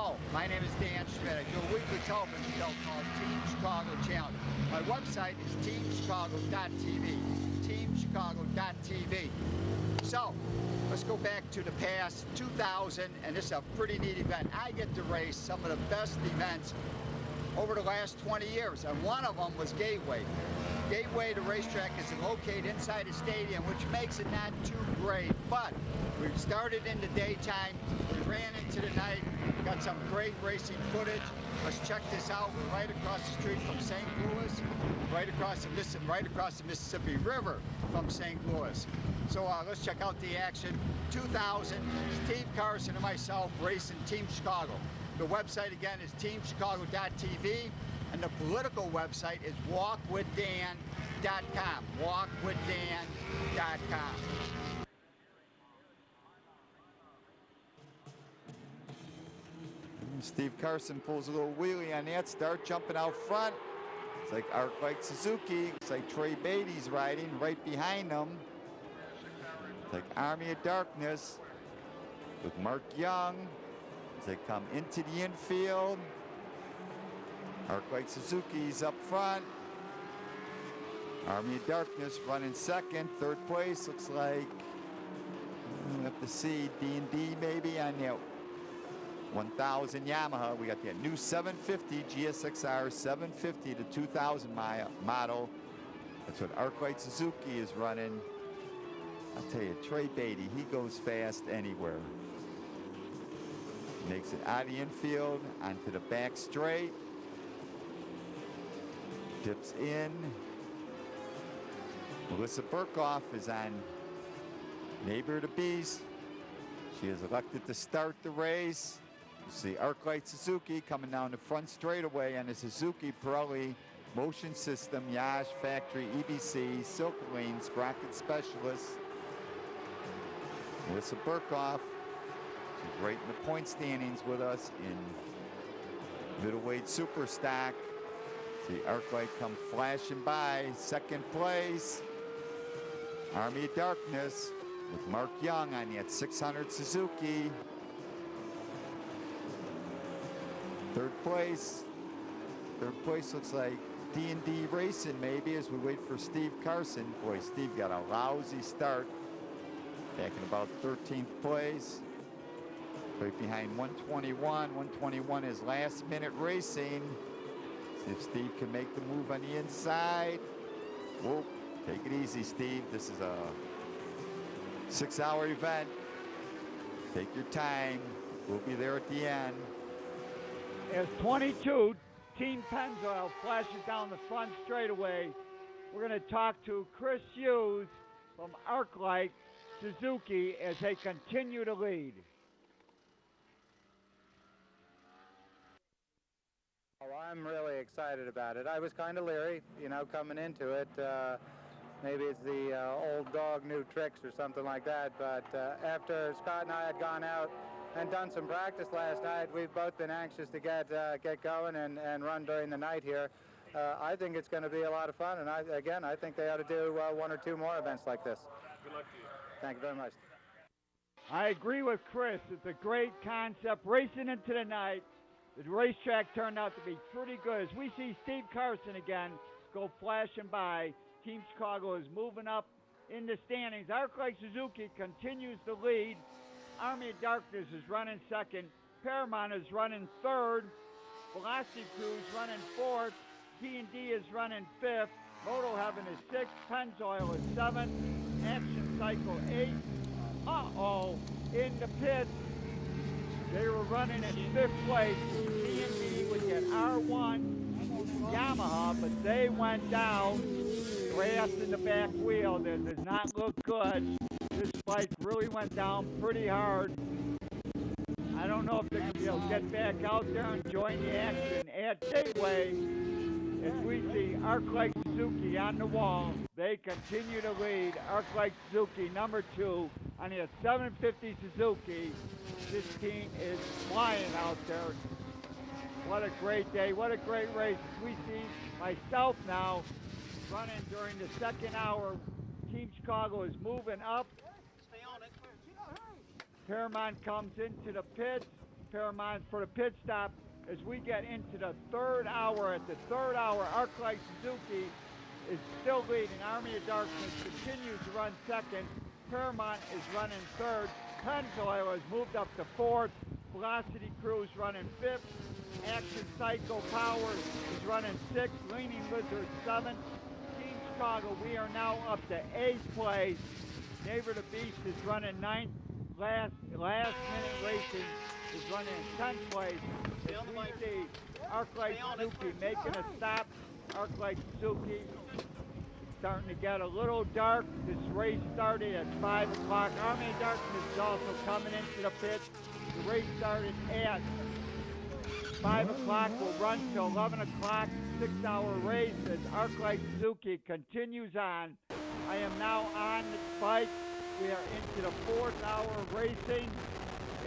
Hello, my name is Dan Schmitt. I do a weekly television show called Team Chicago Challenge. My website is teamchicago.tv, teamchicago.tv. So, let's go back to the past, 2000, and this is a pretty neat event. I get to race some of the best events over the last 20 years, and one of them was Gateway. Gateway, the racetrack, is located inside a stadium, which makes it not too great, but we started in the daytime, we ran into the night, got some great racing footage. Let's check this out. We're right across the street from St. Louis, right across the Mississippi River from St. Louis. So let's check out the action. 2000, Steve Carson and myself racing Team Chicago. The website again is teamchicago.tv, and the political website is walkwithdan.com, walkwithdan.com. Steve Carson pulls a little wheelie on that start, jumping out front. It's like ArcLight Suzuki. It's like Trey Beatty's riding right behind them. It's like Army of Darkness with Mark Young as they come into the infield. ArcLight Suzuki's up front. Army of Darkness running second. Third place looks like, we'll have to see, D&D maybe on that 1000 Yamaha. We got the new 750 GSXR 750 to 2000 model. That's what ArcLight Suzuki is running. I'll tell you, Trey Beatty, he goes fast anywhere. Makes it out of the infield onto the back straight. Dips in. Melissa Burkhoff is on Neighbor of the Beast. She is elected to start the race. You see ArcLight Suzuki coming down the front straightaway on the Suzuki Pirelli motion system, Yash Factory EBC, Silk Lane, Sprocket Specialist. Melissa Burkhoff, she's right in the point standings with us in middleweight super stock. See ArcLight come flashing by, second place. Army of Darkness with Mark Young on that 600 Suzuki. Third place looks like D&D Racing maybe as we wait for Steve Carson. Boy, Steve got a lousy start. Back in about 13th place. Right behind 121. 121 is last minute racing. See if Steve can make the move on the inside. Whoa, take it easy, Steve. This is a 6-hour event. Take your time. We'll be there at the end. As 22, Team Pennzoil flashes down the front straightaway. We're going to talk to Chris Hughes from ArcLight Suzuki as they continue to lead. Oh, I'm really excited about it. I was kind of leery, you know, coming into it. Maybe it's the old dog, new tricks or something like that. But after Scott and I had gone out and done some practice last night, we've both been anxious to get going and run during the night here. I think it's going to be a lot of fun, and I think they ought to do one or two more events like this. Good luck to you. Thank you very much. I agree with Chris. It's a great concept. Racing into the night, the racetrack turned out to be pretty good. As we see Steve Carson again go flashing by, Team Chicago is moving up in the standings. ArcLight Suzuki continues to lead. Army of Darkness is running second. Paramount is running third. Velocity Cruise running fourth. D&D is running fifth. Moto Heaven is sixth. Pennzoil is seventh. Action Cycle eighth. In the pits, they were running in fifth place. D&D would get R1 Yamaha, but they went down. Grass in the back wheel. That does not look good. This bike really went down pretty hard. I don't know if they're going to be able to get back out there and join the action at Gateway. As we see ArcLight Suzuki on the wall, they continue to lead. ArcLight Suzuki, number 2, on the 750 Suzuki. This team is flying out there. What a great day. What a great race. As we see myself now running during the second hour. Team Chicago is moving up. Stay on it. Paramount comes into the pits. Paramount for the pit stop as we get into the third hour. At the third hour, ArcLight Suzuki is still leading. Army of Darkness continues to run second. Paramount is running third. Pennzoil has moved up to fourth. Velocity Cruise running fifth. Action Psycho Power is running sixth. Leaning Lizard seventh. Team Chicago, we are now up to eighth place. Neighbor the Beast is running ninth. Last minute racing is running in 10th place. As we see ArcLight Suzuki making a stop. ArcLight Suzuki starting to get a little dark. This race started at 5 o'clock. Army of Darkness is also coming into the pit. The race started at 5 o'clock. Will run till 11 o'clock. 6-hour race as ArcLight Suzuki continues on. I am now on the bike. We are into the 4th hour of racing.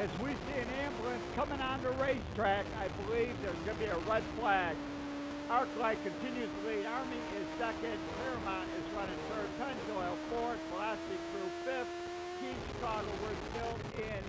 As we see an ambulance coming on the racetrack, I believe there's going to be a red flag. ArcLight continues to lead. Army is second. Paramount is running third. Pennzoil fourth. Velocity Crew fifth. Team Chicago, we're still in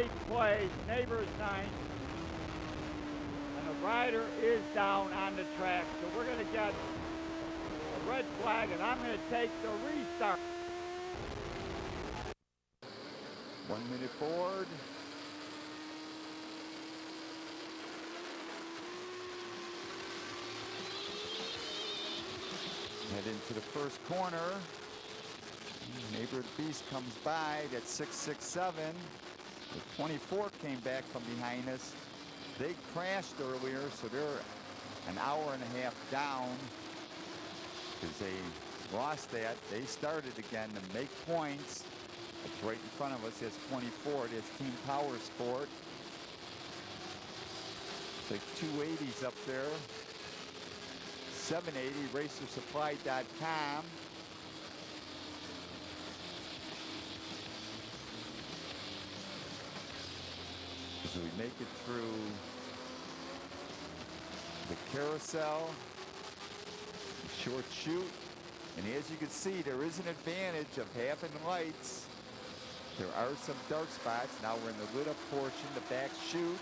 8th place. Neighbors ninth. And the rider is down on the track. So we're going to get a red flag, and I'm going to take the restart. 1 minute forward. Head into the first corner. Neighbor the Beast comes by. That's 667. The 24 came back from behind us. They crashed earlier, so they're an hour and a half down because they lost that. They started again to make points. It's right in front of us. That's 24. That's Team Power Sport. It's like 280s up there. 780, racersupply.com. So we make it through the carousel, the short chute, and as you can see, there is an advantage of having lights. There are some dark spots. Now we're in the lit up portion, the back chute.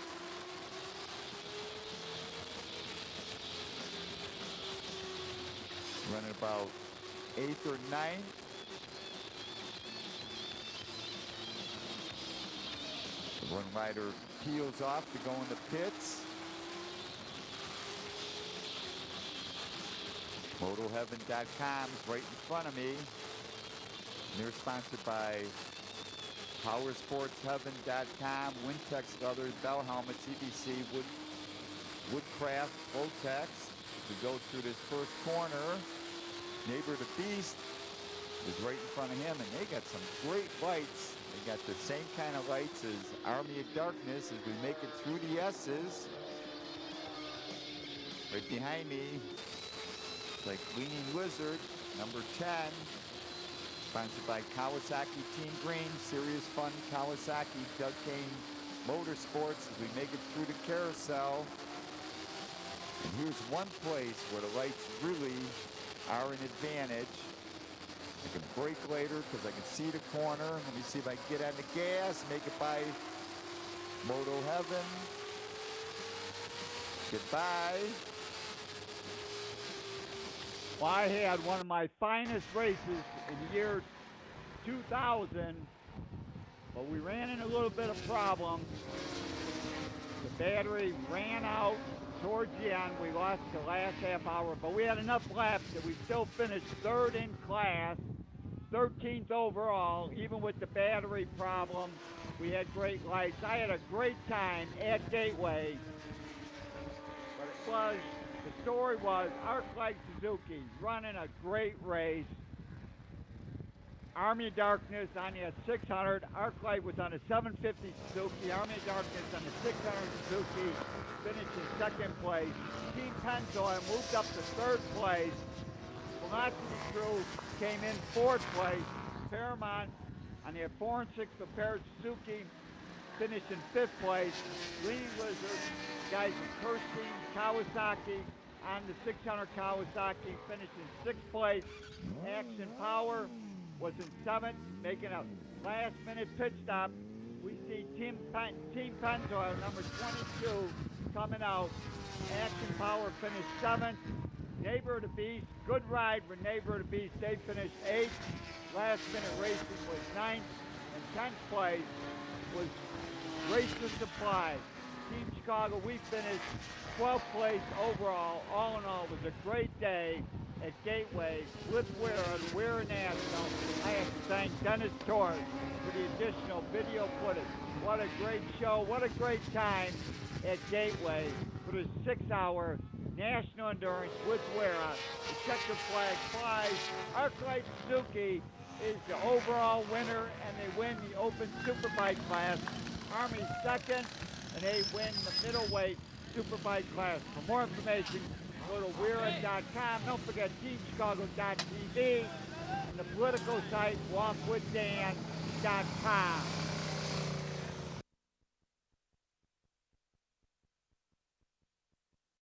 Running about 8th or 9th. The one rider peels off to go in the pits. MotoHeaven.com is right in front of me. And they're sponsored by PowerSportsHeaven.com, Wintex Leathers, Bell Helmets, EBC, Woodcraft, Botex. We go through this first corner. Neighbor the Beast is right in front of him, and they got some great lights. They got the same kind of lights as Army of Darkness as we make it through the S's. Right behind me, like Leaning Lizard, number 10. Sponsored by Kawasaki Team Green, Serious Fun Kawasaki, Doug Kane Motorsports as we make it through the carousel. And here's one place where the lights really are an advantage. I can brake later because I can see the corner. Let me see if I can get on the gas, make it by Moto Heaven. Goodbye. Well, I had one of my finest races in the year 2000, but we ran into a little bit of problem. The battery ran out towards the end. We lost the last half hour, but we had enough laps that we still finished third in class, 13th overall, even with the battery problem. We had great lights. I had a great time at Gateway, but the story was ArcLight Suzuki running a great race. Army of Darkness on the 600. ArcLight was on the 750 Suzuki. Army of Darkness on the 600 Suzuki, finishing second place. Team Pennzoil moved up to third place. Velocity Crew came in fourth place. Paramount on the 4 and 6 prepared Suzuki, finishing fifth place. Leaning Lizard, guys in Kirstein, Kawasaki on the 600 Kawasaki, finishing sixth place. Action Power was in seventh, making a last-minute pit stop. We see Team Pennzoil, number 22, coming out. Action Power finished 7th. Neighbor of the Beast, good ride for Neighbor of the Beast. They finished 8th. Last Minute Racing was 9th. And 10th place was Racer Supply. Team Chicago, we finished 12th place overall. All in all, it was a great day at Gateway with WERA, the WERA National. I have to thank Dennis Torres for the additional video footage. What a great show, what a great time at Gateway for the 6-hour National Endurance with WERA. The checkered flag flies. Arclight Suzuki is the overall winner, and they win the Open Superbike class. Army second, and they win the middleweight Superbike class. For more information, go to WERA.com. Don't forget TeamChicago.tv and the political site WalkWithDan.com.